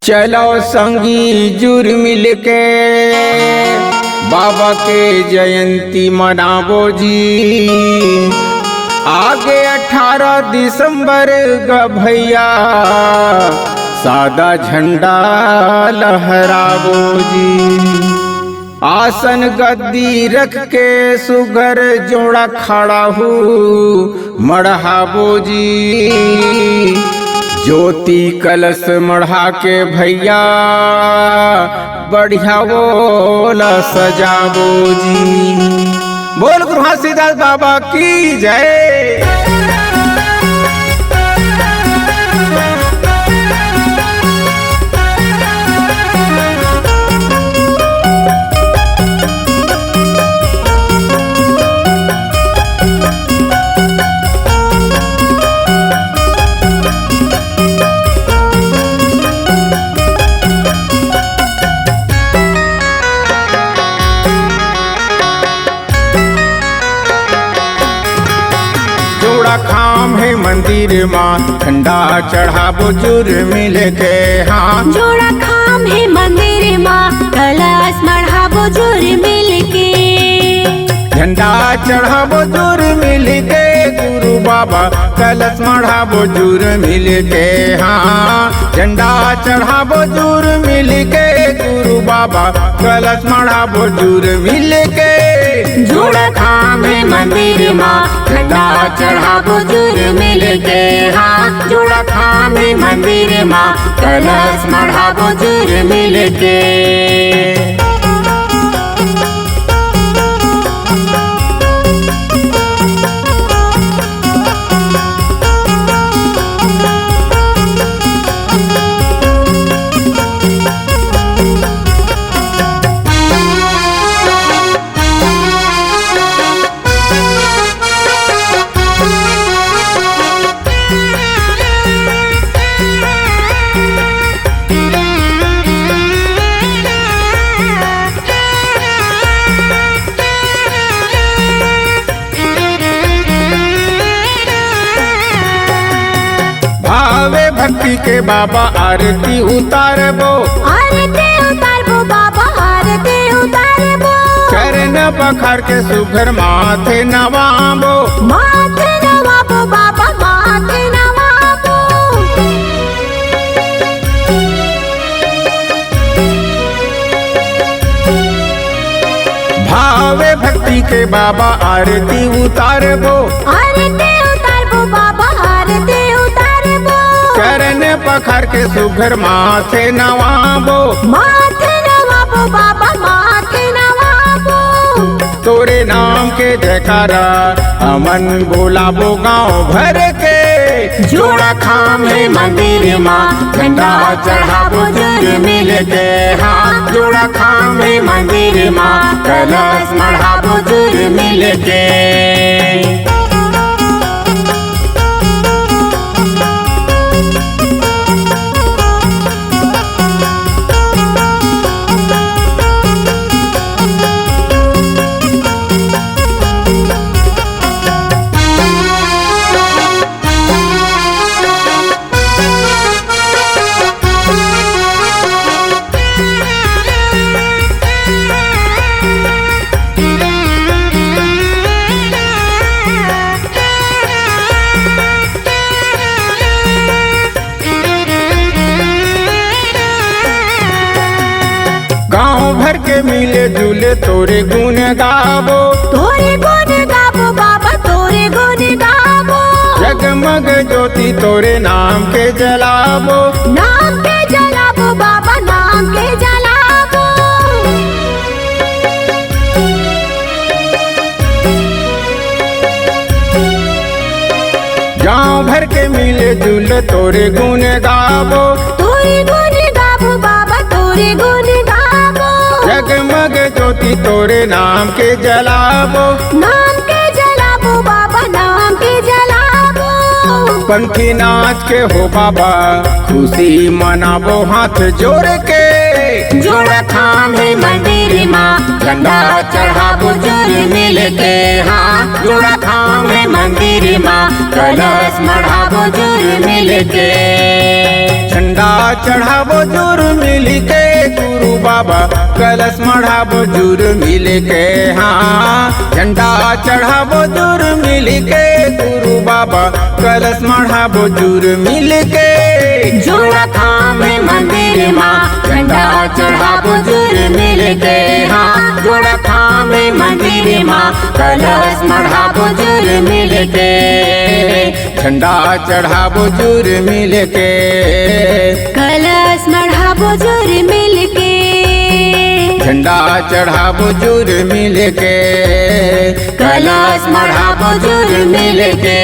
चलो संगी जुर मिल के बाबा के जयंती मनावो जी। आगे 18 दिसंबर ग भैया सादा झंडा लहरावो जी। आसन गद्दी रख के सुगर जोड़ा खड़ा हो मढ़ावो जी। ज्योति कलश मढ़ा के भैया बढ़िया बोला सजावो जी। बोल गुरु घासीदास बाबा की जय। खाम है मंदिर माँ ठंडा चढ़ाबो जुर मिल के। हाँ जोड़ा खाम है मंदिर माँ कलश मढ़ाबो जुर मिल के। झंडा चढ़ाबो जुर मिल के गुरु बाबा कलश मढ़ाबो जुर मिल के। हाँ झंडा चढ़ाबो जुर मिल के गुरु बाबा कलश मढ़ाबो जुर मिल के। जोड़ा खाम है मंदिर माँ ठंडा चढ़ाबो जुर मिल के। हाँ जोड़ा खाम है मंदिर माँ कलश मढ़ाबो जुर मिल के। भक्ति के बाबा आरती उतारबो। आरती उतारबो बाबा आरती उतारबो। चरण पखार के सुघर माथे नवाबो। माथे नवाबो बाबा माथे नवाबो। भावे भक्ति के बाबा आरती उतारबो। आरती उतारबो बाबा आरती उतारबो। चरण पखार के सुघर माथे नवाबो। माथे नवाबो बाबा माथे नवाबो। तोरे नाम के जयकारा अमन बोलाबो गाँव भर के। जोड़ा खाम है मंदिर माँ झंडा चढ़ाबो जुर मिल के। हाँ जोड़ा खाम है मंदिर माँ कलश मढ़ाबो जुर मिल के। भर के मिले जुले तोरे गुण गाबो। तोरे गुण गाबो बाबा तोरे गुण गाबो। जगमग ज्योति तोरे नाम के जलाबो। नाम के जलाबो बाबा नाम के जलाबो। गाँव भर के मिले जुले तोरे गुण गाबो। तोरे गुण गाबो बाबा तोरे गुण गाबो। जगमग ज्योति तोरे नाम के जलाबो। नाम के जलाबो बाबा नाम के जलाबो। पंथी नाच के हो बाबा खुशी मनाबो हाथ जोड़ के। जोड़ा खाम है मंदिर माँ झंडा चढ़ाबो जुर मिल के। हाँ जोड़ा खाम है मंदिर माँ कलश मढ़ाबो जुर मिल के। झंडा चढ़ाबो जुर मिल के गुरु बाबा कलश मढ़ाबो जुर मिल के। हाँ झंडा चढ़ाबो जुर मिल के गुरु बाबा कलश मढ़ाबो जुर मिल के। जोड़ा थामे मंदिर माँ झंडा चढ़ाबो जुर मिल के। हाँ जोड़ा थामे मंदिर माँ कलश मढ़ाबो जुर मिल के। झंडा चढ़ाबो जुर मिल के। कलश मढ़ाबो जुर मिल के। झंडा चढ़ाबो जुर मिल के। कलश मढ़ाबो जुर मिल के।